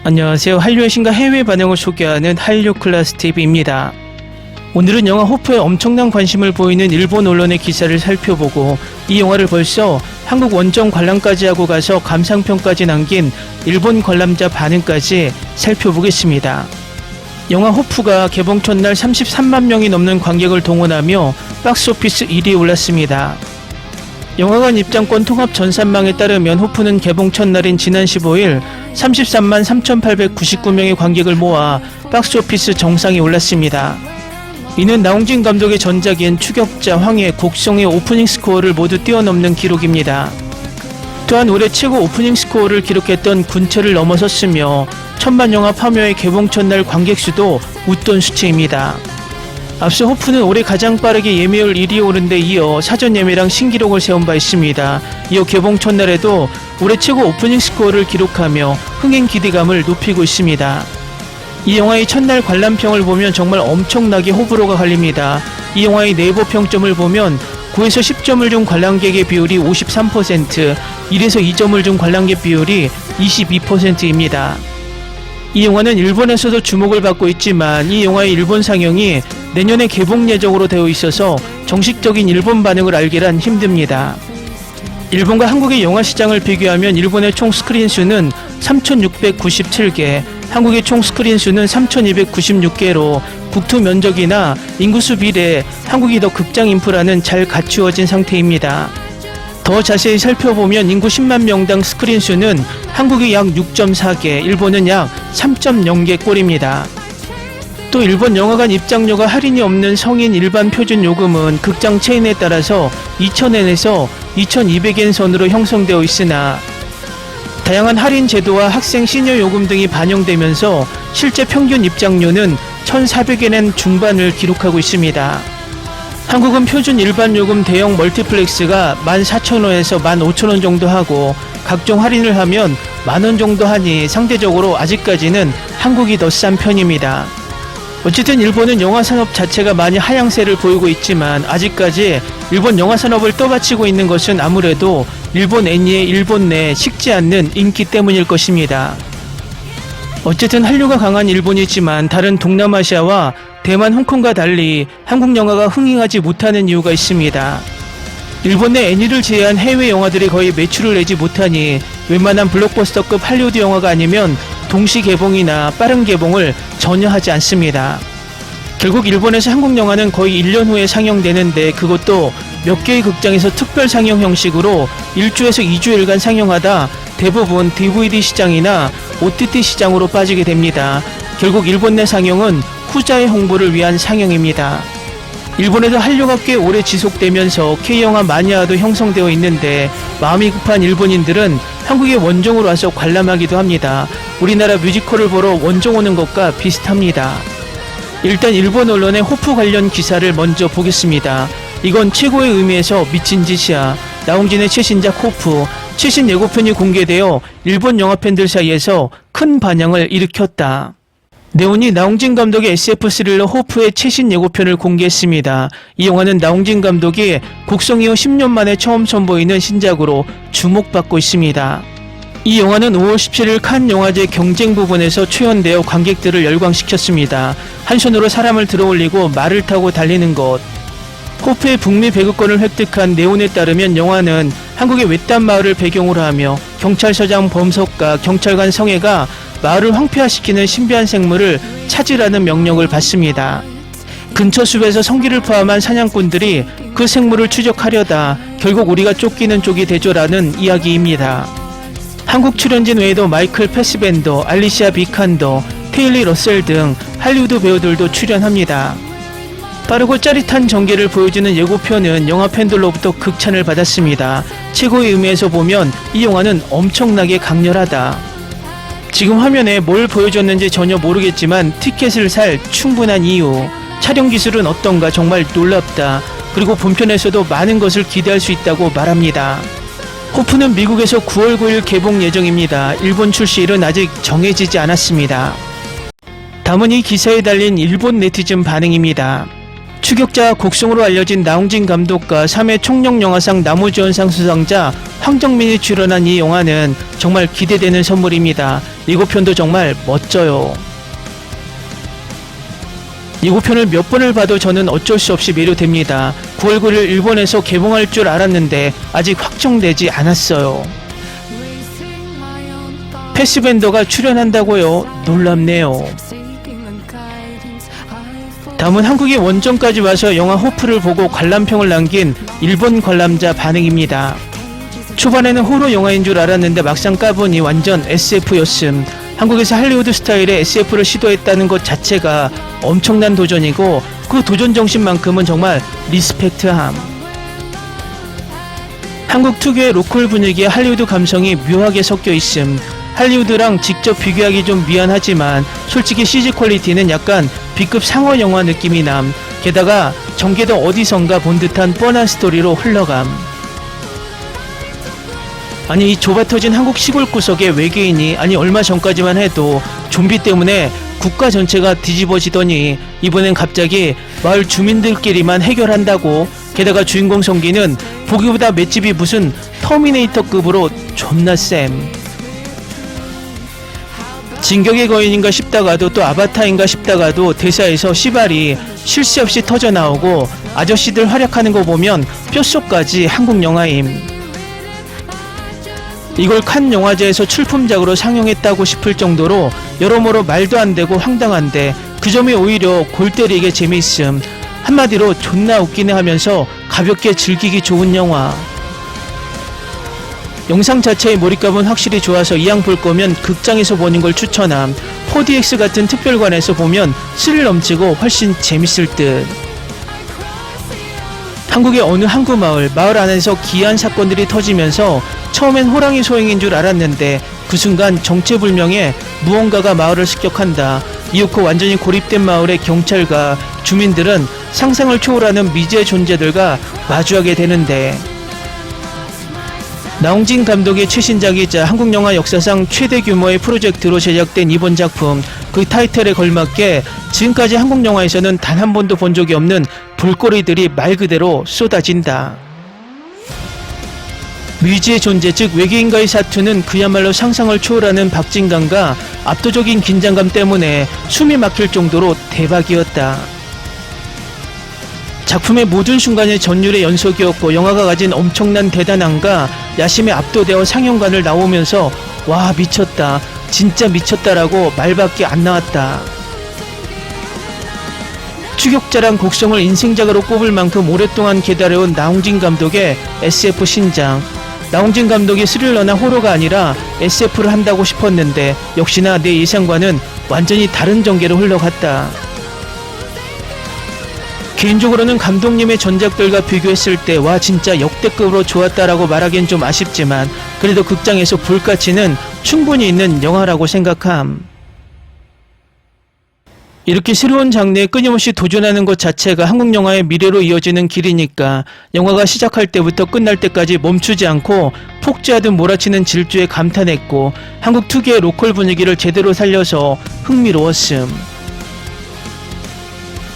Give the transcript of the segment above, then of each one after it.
안녕하세요. 한류의 신과 해외 반응을 소개하는 한류클래스TV입니다. 오늘은 영화 호프에 엄청난 관심을 보이는 일본 언론의 기사를 살펴보고 이 영화를 벌써 한국 원정 관람까지 하고 가서 감상평까지 남긴 일본 관람자 반응까지 살펴보겠습니다. 영화 호프가 개봉 첫날 33만 명이 넘는 관객을 동원하며 박스오피스 1위에 올랐습니다. 영화관 입장권 통합 전산망에 따르면 호프는 개봉 첫날인 지난 15일 33만 3,899명의 관객을 모아 박스오피스 정상에 올랐습니다. 이는 나홍진 감독의 전작인 추격자, 황해, 곡성의 오프닝 스코어를 모두 뛰어넘는 기록입니다. 또한 올해 최고 오프닝 스코어를 기록했던 군체를 넘어섰으며 천만 영화 파묘의 개봉 첫날 관객 수도 웃돈 수치입니다. 앞서 호프는 올해 가장 빠르게 예매율 1위에 오른 데 이어 사전 예매량 신기록을 세운 바 있습니다. 이어 개봉 첫날에도 올해 최고 오프닝 스코어를 기록하며 흥행 기대감을 높이고 있습니다. 이 영화의 첫날 관람평을 보면 정말 엄청나게 호불호가 갈립니다. 이 영화의 네이버 평점을 보면 9에서 10점을 준 관람객의 비율이 53%, 1에서 2점을 준 관람객 비율이 22%입니다. 이 영화는 일본에서도 주목을 받고 있지만 이 영화의 일본 상영이 내년에 개봉 예정으로 되어 있어서 정식적인 일본 반응을 알기란 힘듭니다. 일본과 한국의 영화 시장을 비교하면 일본의 총 스크린 수는 3,697개, 한국의 총 스크린 수는 3,296개로 국토 면적이나 인구수 비례 한국이 더 극장 인프라는 잘 갖추어진 상태입니다. 더 자세히 살펴보면 인구 10만 명당 스크린 수는 한국이 약 6.4개, 일본은 약 3.0개 꼴입니다. 또 일본 영화관 입장료가 할인이 없는 성인 일반 표준 요금은 극장 체인에 따라서 2,000엔에서 2,200엔 선으로 형성되어 있으나 다양한 할인 제도와 학생 시니어 요금 등이 반영되면서 실제 평균 입장료는 1,400엔엔 중반을 기록하고 있습니다. 한국은 표준 일반 요금 대형 멀티플렉스가 14,000원에서 15,000원 정도 하고 각종 할인을 하면 만원 정도 하니 상대적으로 아직까지는 한국이 더 싼 편입니다. 어쨌든 일본은 영화 산업 자체가 많이 하향세를 보이고 있지만 아직까지 일본 영화 산업을 떠받치고 있는 것은 아무래도 일본 애니의 일본 내 식지 않는 인기 때문일 것입니다. 어쨌든 한류가 강한 일본이지만 다른 동남아시아와 대만, 홍콩과 달리 한국 영화가 흥행하지 못하는 이유가 있습니다. 일본 내 애니를 제외한 해외 영화들이 거의 매출을 내지 못하니 웬만한 블록버스터급 할리우드 영화가 아니면 동시 개봉이나 빠른 개봉을 전혀 하지 않습니다. 결국 일본에서 한국 영화는 거의 1년 후에 상영되는데 그것도 몇 개의 극장에서 특별 상영 형식으로 1주에서 2주일간 상영하다 대부분 DVD 시장이나 OTT 시장으로 빠지게 됩니다. 결국 일본 내 상영은 후자의 홍보를 위한 상영입니다. 일본에도 한류가 꽤 오래 지속되면서 K영화 마니아도 형성되어 있는데 마음이 급한 일본인들은 한국의 원정으로 와서 관람하기도 합니다. 우리나라 뮤지컬을 보러 원정 오는 것과 비슷합니다. 일단 일본 언론의 호프 관련 기사를 먼저 보겠습니다. 이건 최고의 의미에서 미친 짓이야. 나홍진의 최신작 호프, 최신 예고편이 공개되어 일본 영화팬들 사이에서 큰 반향을 일으켰다. 네온이 나홍진 감독의 SF 스릴러 호프의 최신 예고편을 공개했습니다. 이 영화는 나홍진 감독이 곡성 이후 10년 만에 처음 선보이는 신작으로 주목받고 있습니다. 이 영화는 5월 17일 칸 영화제 경쟁 부분에서 초연되어 관객들을 열광시켰습니다. 한 손으로 사람을 들어올리고 말을 타고 달리는 것. 호프의 북미 배급권을 획득한 네온에 따르면 영화는 한국의 외딴 마을을 배경으로 하며 경찰서장 범석과 경찰관 성혜가 마을을 황폐화시키는 신비한 생물을 찾으라는 명령을 받습니다. 근처 숲에서 성기를 포함한 사냥꾼들이 그 생물을 추적하려다 결국 우리가 쫓기는 쪽이 되죠라는 이야기입니다. 한국 출연진 외에도 마이클 패스벤더, 알리시아 비칸더, 테일리 러셀 등 할리우드 배우들도 출연합니다. 빠르고 짜릿한 전개를 보여주는 예고편은 영화 팬들로부터 극찬을 받았습니다. 최고의 의미에서 보면 이 영화는 엄청나게 강렬하다. 지금 화면에 뭘 보여줬는지 전혀 모르겠지만 티켓을 살 충분한 이유, 촬영 기술은 어떤가 정말 놀랍다. 그리고 본편에서도 많은 것을 기대할 수 있다고 말합니다. 호프는 미국에서 9월 9일 개봉 예정입니다. 일본 출시일은 아직 정해지지 않았습니다. 다음은 이 기사에 달린 일본 네티즌 반응입니다. 추격자 곡성으로 알려진 나홍진 감독과 3회 총력영화상 나무주연상 수상자 황정민이 출연한 이 영화는 정말 기대되는 선물입니다. 예고편도 정말 멋져요. 예고편을 몇 번을 봐도 저는 어쩔 수 없이 매료됩니다. 9월 9일 일본에서 개봉할 줄 알았는데 아직 확정되지 않았어요. 패스벤더가 출연한다고요? 놀랍네요. 다음은 한국의 원정까지 와서 영화 호프를 보고 관람평을 남긴 일본 관람자 반응입니다. 초반에는 호러 영화인 줄 알았는데 막상 까보니 완전 SF였음. 한국에서 할리우드 스타일의 SF를 시도했다는 것 자체가 엄청난 도전이고 그 도전 정신만큼은 정말 리스펙트함. 한국 특유의 로컬 분위기에 할리우드 감성이 묘하게 섞여 있음. 할리우드랑 직접 비교하기 좀 미안하지만 솔직히 CG 퀄리티는 약간 B급 상어 영화 느낌이 남. 게다가 전개도 어디선가 본 듯한 뻔한 스토리로 흘러감. 아니 이 좁아터진 한국 시골 구석에 외계인이 아니 얼마 전까지만 해도 좀비 때문에 국가 전체가 뒤집어지더니 이번엔 갑자기 마을 주민들끼리만 해결한다고. 게다가 주인공 성기는 보기보다 맷집이 무슨 터미네이터급으로 존나 쌤. 진격의 거인인가 싶다가도 또 아바타인가 싶다가도 대사에서 시발이 쉴 새 없이 터져나오고 아저씨들 활약하는 거 보면 뼛속까지 한국 영화임. 이걸 칸 영화제에서 출품작으로 상영했다고 싶을 정도로 여러모로 말도 안 되고 황당한데 그 점이 오히려 골 때리게 재미있음. 한마디로 존나 웃기네 하면서 가볍게 즐기기 좋은 영화. 영상 자체의 몰입감은 확실히 좋아서 이왕 볼 거면 극장에서 보는 걸 추천함. 4DX 같은 특별관에서 보면 스릴 넘치고 훨씬 재밌을 듯. 한국의 어느 항구 마을 안에서 기이한 사건들이 터지면서 처음엔 호랑이 소행인 줄 알았는데 그 순간 정체불명의 무언가가 마을을 습격한다. 이윽고 완전히 고립된 마을의 경찰과 주민들은 상상을 초월하는 미지의 존재들과 마주하게 되는데 나홍진 감독의 최신작이자 한국 영화 역사상 최대 규모의 프로젝트로 제작된 이번 작품, 그 타이틀에 걸맞게 지금까지 한국 영화에서는 단 한 번도 본 적이 없는 볼거리들이 말 그대로 쏟아진다. 미지의 존재 즉 외계인과의 사투는 그야말로 상상을 초월하는 박진감과 압도적인 긴장감 때문에 숨이 막힐 정도로 대박이었다. 작품의 모든 순간이 전율의 연속이었고 영화가 가진 엄청난 대단함과 야심에 압도되어 상영관을 나오면서 와 미쳤다 진짜 미쳤다라고 말밖에 안 나왔다. 추격자랑 곡성을 인생작으로 꼽을 만큼 오랫동안 기다려온 나홍진 감독의 SF 신작. 나홍진 감독이 스릴러나 호러가 아니라 SF를 한다고 싶었는데 역시나 내 예상과는 완전히 다른 전개로 흘러갔다. 개인적으로는 감독님의 전작들과 비교했을 때 와 진짜 역대급으로 좋았다라고 말하기엔 좀 아쉽지만 그래도 극장에서 볼 가치는 충분히 있는 영화라고 생각함. 이렇게 새로운 장르에 끊임없이 도전하는 것 자체가 한국 영화의 미래로 이어지는 길이니까 영화가 시작할 때부터 끝날 때까지 멈추지 않고 폭주하듯 몰아치는 질주에 감탄했고 한국 특유의 로컬 분위기를 제대로 살려서 흥미로웠음.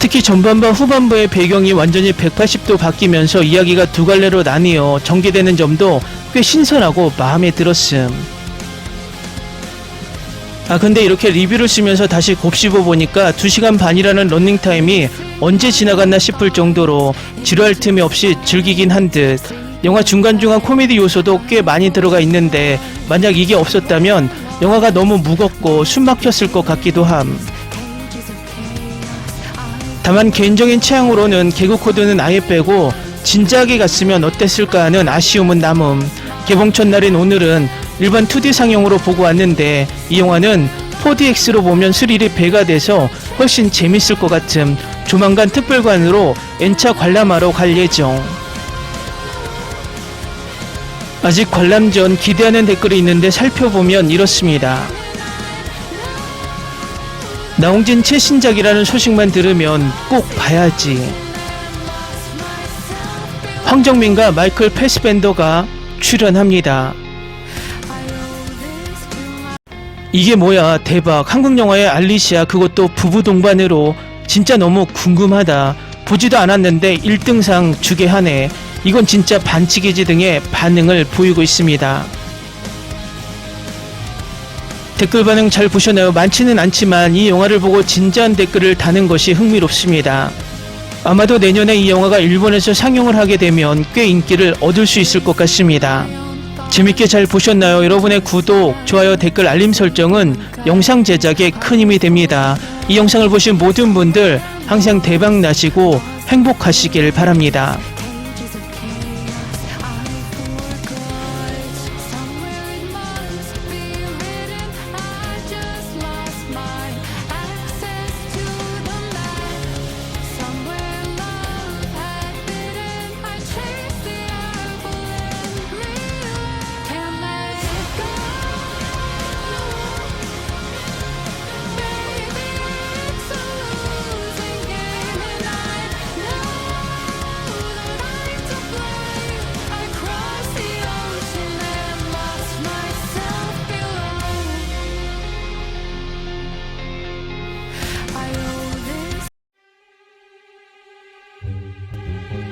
특히 전반부와 후반부의 배경이 완전히 180도 바뀌면서 이야기가 두 갈래로 나뉘어 전개되는 점도 꽤 신선하고 마음에 들었음. 근데 이렇게 리뷰를 쓰면서 다시 곱씹어 보니까 2시간 반이라는 러닝타임이 언제 지나갔나 싶을 정도로 지루할 틈이 없이 즐기긴 한 듯. 영화 중간중간 코미디 요소도 꽤 많이 들어가 있는데 만약 이게 없었다면 영화가 너무 무겁고 숨막혔을 것 같기도 함. 다만 개인적인 취향으로는 개그 코드는 아예 빼고 진지하게 갔으면 어땠을까 하는 아쉬움은 남음. 개봉 첫날인 오늘은 일반 2D 상영으로 보고 왔는데 이 영화는 4DX로 보면 스릴이 배가 돼서 훨씬 재밌을 것 같음. 조만간 특별관으로 N차 관람하러 갈 예정. 아직 관람 전 기대하는 댓글이 있는데 살펴보면 이렇습니다. 나홍진 최신작이라는 소식만 들으면 꼭 봐야지. 황정민과 마이클 패스벤더가 출연합니다. 이게 뭐야 대박. 한국 영화의 알리시아 그것도 부부 동반으로 진짜 너무 궁금하다. 보지도 않았는데 1등상 주게 하네. 이건 진짜 반칙이지 등의 반응을 보이고 있습니다. 댓글 반응 잘 보셨나요? 많지는 않지만 이 영화를 보고 진지한 댓글을 다는 것이 흥미롭습니다. 아마도 내년에 이 영화가 일본에서 상영을 하게 되면 꽤 인기를 얻을 수 있을 것 같습니다. 재밌게 잘 보셨나요? 여러분의 구독, 좋아요, 댓글, 알림 설정은 영상 제작에 큰 힘이 됩니다. 이 영상을 보신 모든 분들 항상 대박 나시고 행복하시길 바랍니다.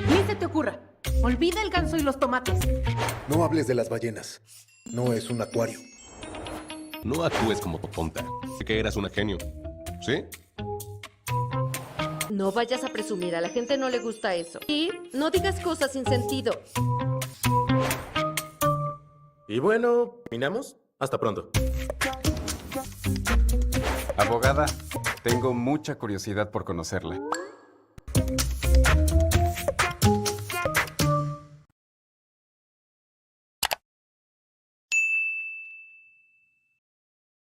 Ni se te ocurra. Olvida el ganso y los tomates. No hables de las ballenas. No es un acuario. No actúes como tonta. Que eras una genio. ¿Sí? No vayas a presumir, a la gente no le gusta eso. Y no digas cosas sin sentido. Y bueno, ¿terminamos? Hasta pronto. Abogada, tengo mucha curiosidad por conocerla.